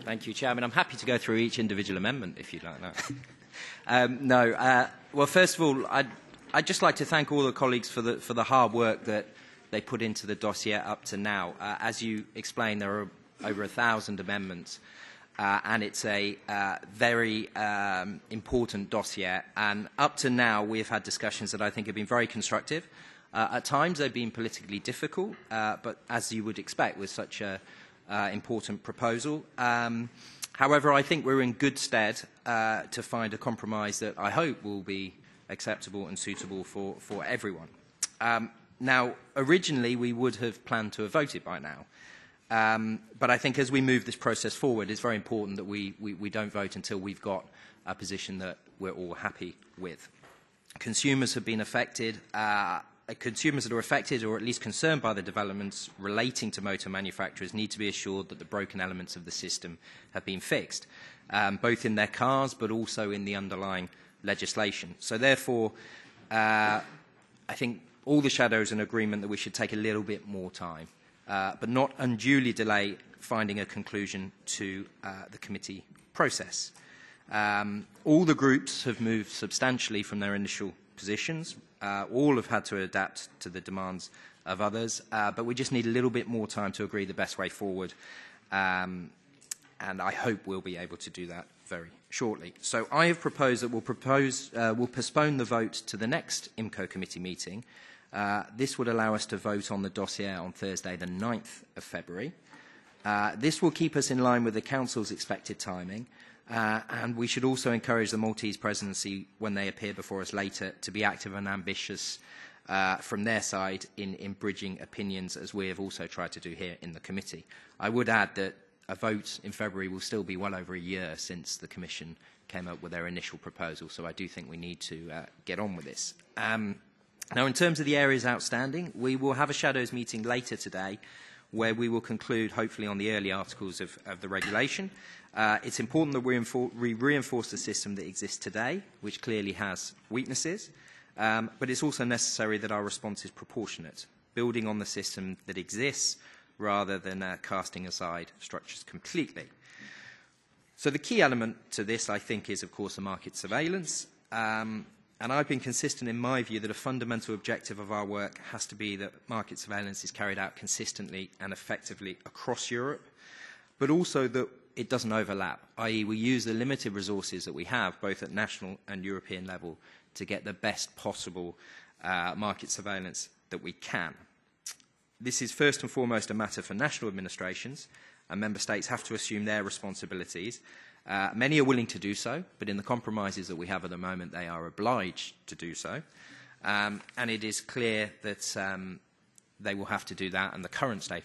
Thank you, Chairman. I'm happy to go through each individual amendment, if you'd like that. Well, first of all, I'd just like to thank all the colleagues for the hard work that they put into the dossier up to now. As you explained, there are over 1,000 amendments, and it's a very important dossier. And up to now, we have had discussions that I think have been very constructive. At times, they've been politically difficult, but as you would expect with such a important proposal. However, I think we're in good stead to find a compromise that I hope will be acceptable and suitable for everyone. Now, originally, we would have planned to have voted by now. But I think as we move this process forward, it's very important that we don't vote until we've got a position that we're all happy with. Consumers have been affected. Consumers that are affected or at least concerned by the developments relating to motor manufacturers need to be assured that the broken elements of the system have been fixed, both in their cars but also in the underlying legislation. So therefore, I think all the shadows are in agreement that we should take a little bit more time, but not unduly delay finding a conclusion to the committee process. All the groups have moved substantially from their initial positions. All have had to adapt to the demands of others, but we just need a little bit more time to agree the best way forward, and I hope we'll be able to do that very shortly. So I have proposed that we'll postpone the vote to the next IMCO committee meeting. This would allow us to vote on the dossier on Thursday, the 9th of February. This will keep us in line with the Council's expected timing. And we should also encourage the Maltese presidency, when they appear before us later, to be active and ambitious from their side in bridging opinions, as we have also tried to do here in the committee. I would add that a vote in February will still be well over a year since the Commission came up with their initial proposal, so I do think we need to get on with this. Now, in terms of the areas outstanding, we will have a Shadows meeting later today where we will conclude, hopefully, on the early articles of the regulation. It's important that we reinforce the system that exists today, which clearly has weaknesses, but it's also necessary that our response is proportionate, building on the system that exists rather than casting aside structures completely. So the key element to this, I think, is, of course, the market surveillance. And I've been consistent in my view that a fundamental objective of our work has to be that market surveillance is carried out consistently and effectively across Europe, but also that it doesn't overlap, i.e. we use the limited resources that we have, both at national and European level, to get the best possible market surveillance that we can. This is first and foremost a matter for national administrations, and member states have to assume their responsibilities. Many are willing to do so, but in the compromises that we have at the moment, they are obliged to do so. And it is clear that they will have to do that, and the current state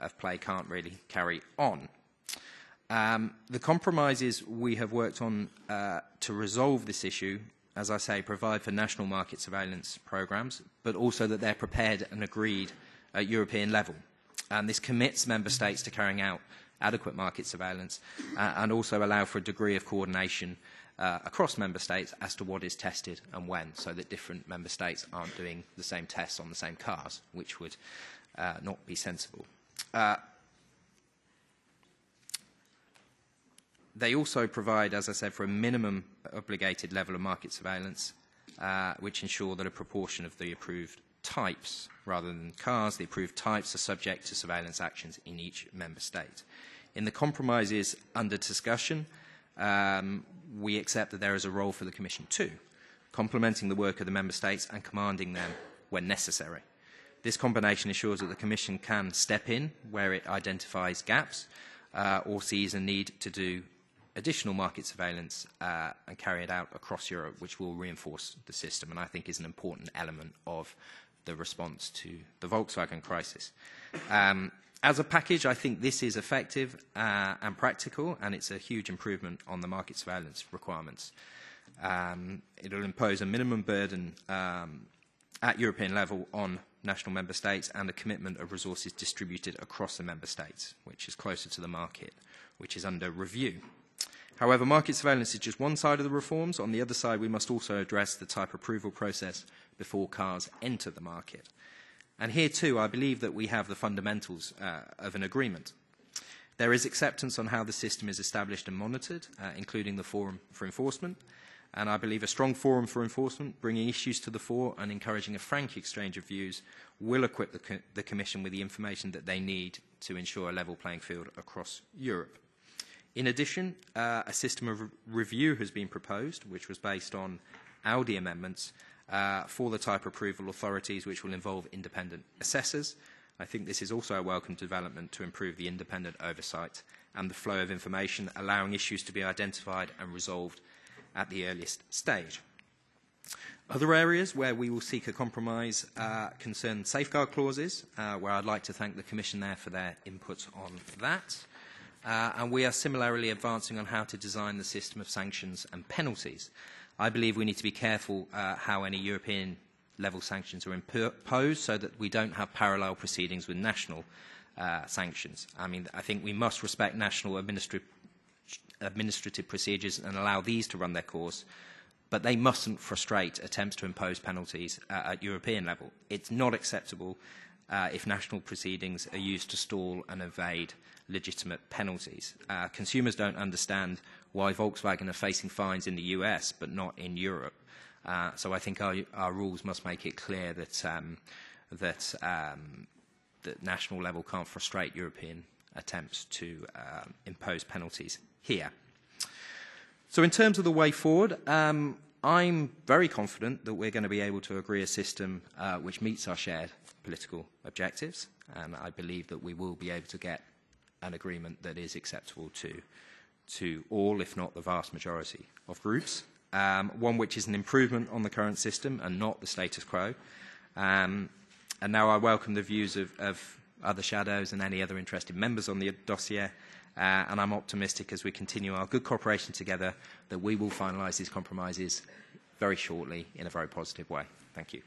of play can't really carry on. The compromises we have worked on to resolve this issue, as I say, provide for national market surveillance programmes, but also that they're prepared and agreed at European level. And this commits member states to carrying out adequate market surveillance and also allow for a degree of coordination across member states as to what is tested and when, so that different member states aren't doing the same tests on the same cars, which would not be sensible. They also provide, as I said, for a minimum obligated level of market surveillance, which ensure that a proportion of the approved types, rather than cars, the approved types are subject to surveillance actions in each member state. In the compromises under discussion, we accept that there is a role for the Commission too, complementing the work of the member states and commanding them when necessary. This combination ensures that the Commission can step in where it identifies gaps or sees a need to do additional market surveillance and carry it out across Europe, which will reinforce the system, and I think is an important element of the response to the Volkswagen crisis. As a package, I think this is effective and practical, and it's a huge improvement on the market surveillance requirements. It will impose a minimum burden at European level on national member states and a commitment of resources distributed across the member states, which is closer to the market, which is under review. However, market surveillance is just one side of the reforms. On the other side, we must also address the type approval process before cars enter the market. And here, too, I believe that we have the fundamentals of an agreement. There is acceptance on how the system is established and monitored, including the Forum for Enforcement. And I believe a strong forum for enforcement, bringing issues to the fore and encouraging a frank exchange of views, will equip the Commission with the information that they need to ensure a level playing field across Europe. In addition, a system of review has been proposed, which was based on Audi amendments, for the type approval authorities, which will involve independent assessors. I think this is also a welcome development to improve the independent oversight and the flow of information, allowing issues to be identified and resolved at the earliest stage. Other areas where we will seek a compromise concern safeguard clauses, where I'd like to thank the Commission there for their input on that. And we are similarly advancing on how to design the system of sanctions and penalties. I believe we need to be careful how any European level sanctions are imposed so that we don't have parallel proceedings with national sanctions. I think we must respect national administrative procedures and allow these to run their course, but they mustn't frustrate attempts to impose penalties at European level. It's not acceptable if national proceedings are used to stall and evade legitimate penalties. Consumers don't understand why Volkswagen are facing fines in the US but not in Europe. So I think our rules must make it clear that national level can't frustrate European attempts to impose penalties here. So in terms of the way forward, I'm very confident that we're going to be able to agree a system which meets our shared political objectives, and I believe that we will be able to get an agreement that is acceptable to all, if not the vast majority of groups, one which is an improvement on the current system and not the status quo. And now I welcome the views of other shadows and any other interested members on the dossier, and I'm optimistic as we continue our good cooperation together that we will finalise these compromises very shortly in a very positive way. Thank you.